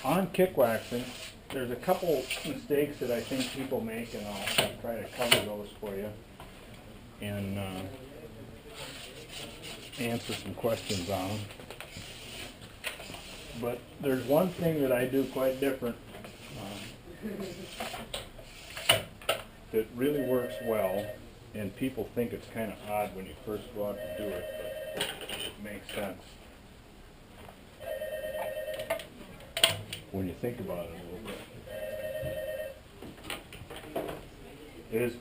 on kick waxing, there's a couple mistakes that I think people make, and I'll try to cover those for you and answer some questions on them. But there's one thing that I do quite different that really works well, and people think it's kind of odd when you first go out to do it, but it makes sense when you think about it a little bit.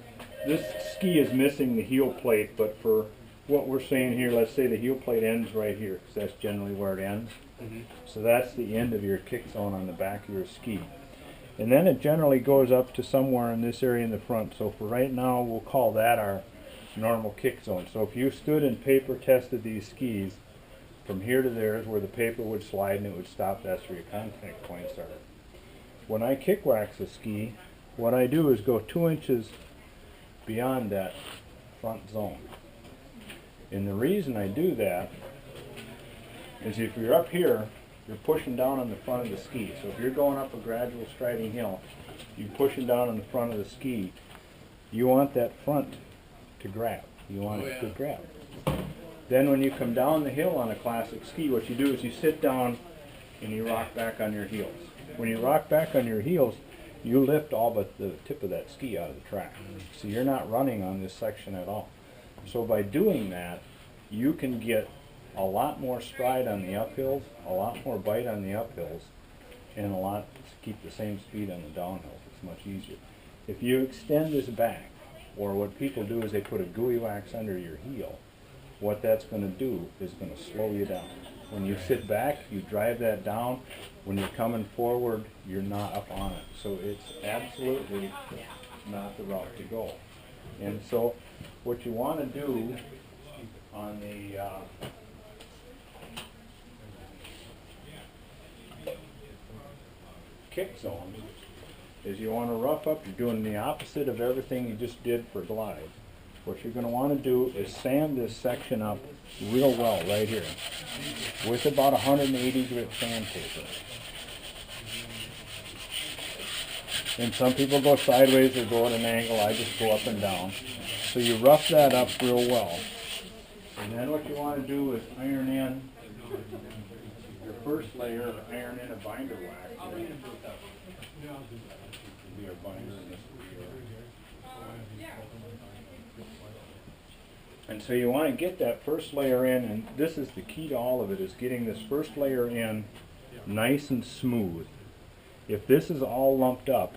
This ski is missing the heel plate, but for what we're saying here, let's say the heel plate ends right here, because that's generally where it ends. Mm-hmm. So that's the end of your kick zone on the back of your ski. And then it generally goes up to somewhere in this area in the front. So for right now, we'll call that our normal kick zone. So if you stood and paper tested these skis, from here to there is where the paper would slide and it would stop. That's where your contact points are. When I kick wax a ski, what I do is go 2 inches beyond that front zone. And the reason I do that is if you're up here, you're pushing down on the front of the ski. So if you're going up a gradual striding hill, you're pushing down on the front of the ski, you want that front to grab. You want it to grab. Then when you come down the hill on a classic ski, what you do is you sit down and you rock back on your heels. When you rock back on your heels, you lift all but the tip of that ski out of the track. So you're not running on this section at all. So by doing that, you can get a lot more stride on the uphills, a lot more bite on the uphills, and a lot to keep the same speed on the downhills. It's much easier. If you extend this back, or what people do is they put a gooey wax under your heel, what that's going to do is going to slow you down. When you sit back, you drive that down. When you're coming forward, you're not up on it. So it's absolutely not the route to go. And so what you want to do on the kick zone is you want to rough up. You're doing the opposite of everything you just did for glide. What you're going to want to do is sand this section up real well right here with about 180 grit sandpaper. And some people go sideways or go at an angle. I just go up and down. So you rough that up real well. And then what you want to do is iron in your first layer, or iron in a binder wax. Be our binder in this. And so you want to get that first layer in, and this is the key to all of it, is getting this first layer in nice and smooth. If this is all lumped up,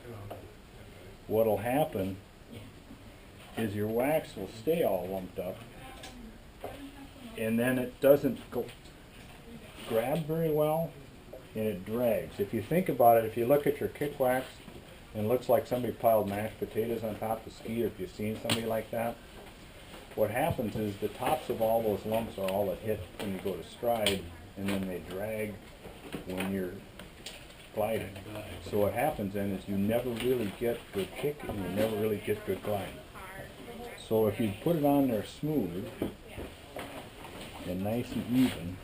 what'll happen is your wax will stay all lumped up, and then it doesn't grab very well, and it drags. If you think about it, if you look at your kick wax, and it looks like somebody piled mashed potatoes on top of the ski, or if you've seen somebody like that, what happens is the tops of all those lumps are all that hit when you go to stride, and then they drag when you're gliding. So what happens then is you never really get good kick and you never really get good glide. So if you put it on there smooth and nice and even,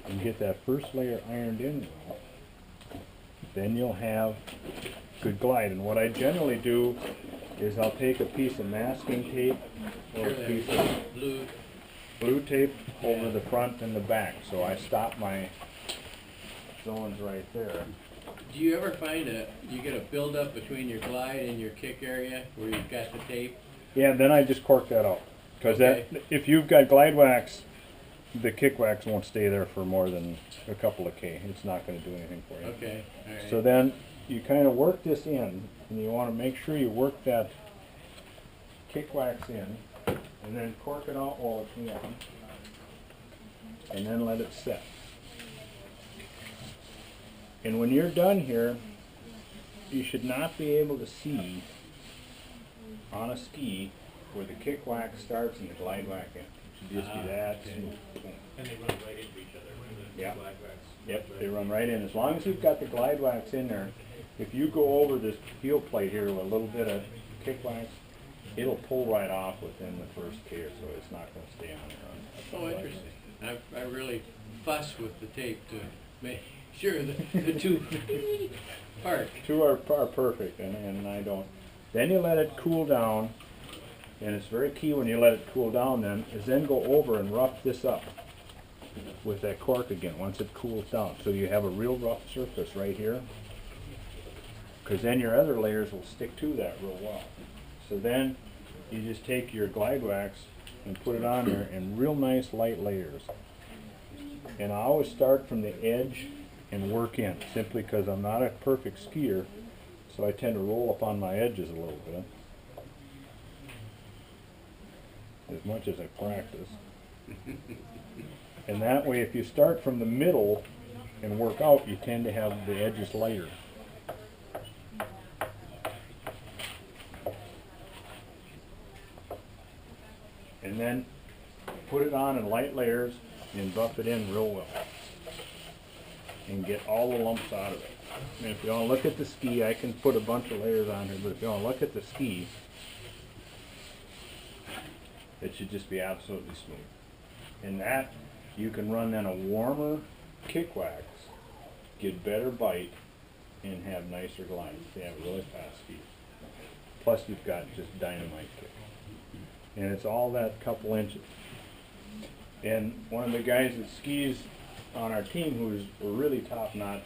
and get that first layer ironed in well, then you'll have good glide. And what I generally do is I'll take a piece of masking tape or a piece of blue tape over the front and the back, so I stop my zones right there. Do you ever find you get a buildup between your glide and your kick area where you've got the tape? Yeah, then I just cork that out. Because if you've got glide wax, the kick wax won't stay there for more than a couple of K. It's not going to do anything for you. Okay, all right. So then you kind of work this in, and you want to make sure you work that kick wax in, and then cork it out while it's warm, and then let it set. And when you're done here, you should not be able to see on a ski where the kick wax starts and the glide wax ends. It should just be that smooth. And they run right into each other. Yeah. Glide wax. Yep, they run right in. As long as you've got the glide wax in there, if you go over this heel plate here with a little bit of kick wax, it'll pull right off within the first K or so. It's not going to stay on there. Oh, interesting. I really fuss with the tape to make sure the two part. Two are perfect, and I don't. Then you let it cool down, and it's very key when you let it cool down then, is then go over and rough this up with that cork again once it cools down. So you have a real rough surface right here, because then your other layers will stick to that real well. So then you just take your glide wax and put it on there in real nice light layers. And I always start from the edge and work in, simply because I'm not a perfect skier, so I tend to roll up on my edges a little bit, as much as I practice. And that way, if you start from the middle and work out, you tend to have the edges lighter. And then put it on in light layers and buff it in real well. And get all the lumps out of it. And if you want to look at the ski, I can put a bunch of layers on here, but if you want to look at the ski, it should just be absolutely smooth. And that, you can run then a warmer kick wax, get better bite, and have nicer glides. They have really fast ski. Plus you've got just dynamite kick. And it's all that couple inches. And one of the guys that skis on our team who's a really top-notch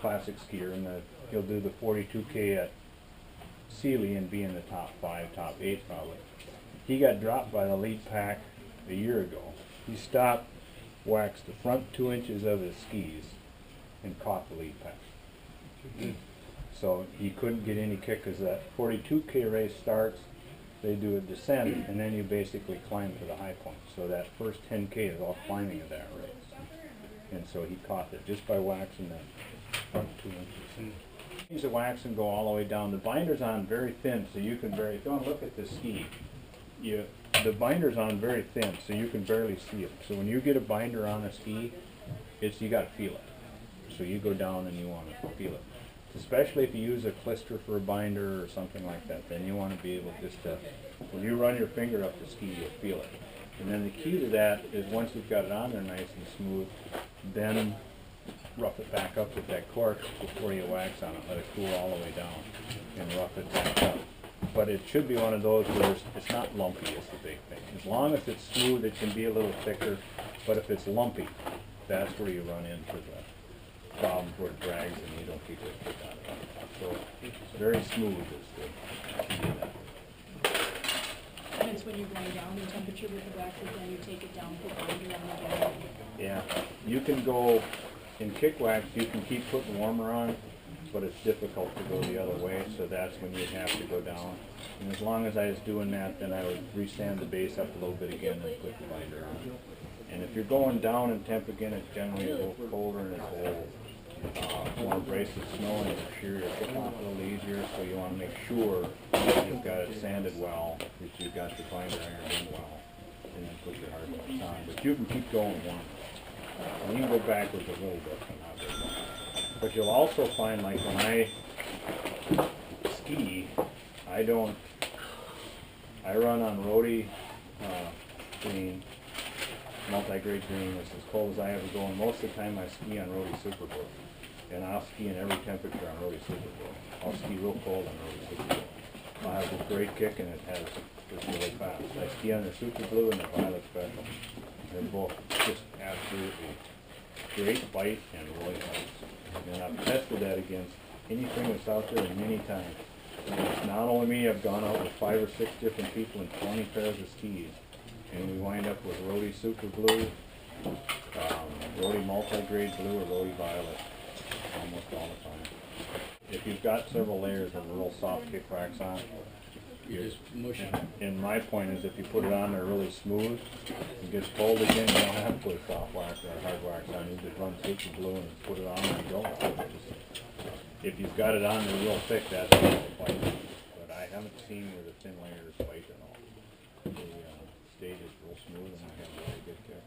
classic skier, and he'll do the 42K at Sealy and be in the top 5, top 8 probably. He got dropped by the lead pack a year ago. He stopped, waxed the front 2 inches of his skis, and caught the lead pack. So he couldn't get any kick because that 42K race starts, they do a descent, and then you basically climb to the high point. So that first 10K is all climbing of that race. And so he caught it just by waxing that front 2 inches. Use the wax and go all the way down. The binder's on very thin, so you can barely, if you want to look at the ski, the binder's on very thin, so you can barely see it. So when you get a binder on a ski, you got to feel it. So you go down and you want to feel it. Especially if you use a clister for a binder or something like that, then you want to be able just to, when you run your finger up the ski, you'll feel it. And then the key to that is once you've got it on there nice and smooth, then rough it back up with that cork before you wax on it. Let it cool all the way down and rough it back up. But it should be one of those where it's not lumpy is the big thing. As long as it's smooth, it can be a little thicker, but if it's lumpy, that's where you run into the problems where it drags and you don't keep it out of it. So it's very smooth is the key to that. And it's when you're going down in temperature with the wax, then you take it down, put binder on again. Yeah, you can go, in kick wax, you can keep putting warmer on, but it's difficult to go the other way, so that's when you have to go down. And as long as I was doing that, then I would resand the base up a little bit again and put the binder on. And if you're going down in temp again, it's generally a little colder and it's a little more abrasive snow, and you're sure you're kicking off a little easier, so you want to make sure that you've got it sanded well, that you've got the binder ironed in well, and then put your hard wax on. But you can keep going warm. And you can go backwards a little bit from how they're going. But you'll also find, like when I ski, I run on Rhodey green, multi-grade green. It's as cold as I ever go, and most of the time I ski on Rhodey Super Blue. And I'll ski in every temperature on Rhodey Super Blue. I'll ski real cold on Rhodey Super Blue. I'll have this great kick and it's really fast. I ski on the Super Blue and the Violet Special. They're both just absolutely great bite and really nice. And I've tested that against anything that's out there many times. It's not only me, I've gone out with 5 or 6 different people in 20 pairs of skis. And we wind up with Rhodey Super Blue, Rhodey Multi-Grade Blue, or Rhodey Violet almost all the time. If you've got several layers of real soft kick wax on, You're just mushing. and my point is if you put it on there really smooth, it gets cold again, you don't have to put a soft wax or a hard wax on. You just run Super Blue and put it on and go. If you've got it on there real thick, that's going to bite. But I haven't seen where the thin layers bite at all. The stage is real smooth and I have a very good kick.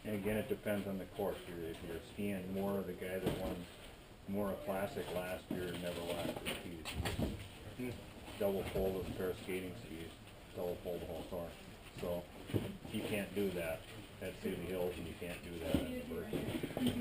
And again, it depends on the course. If you're skiing more of the guy that won more a classic last year and never waxed his skis. Double fold with a pair of skating skis, double fold the whole course. So you can't do that at City Hills and you can't do that at the Berkeley.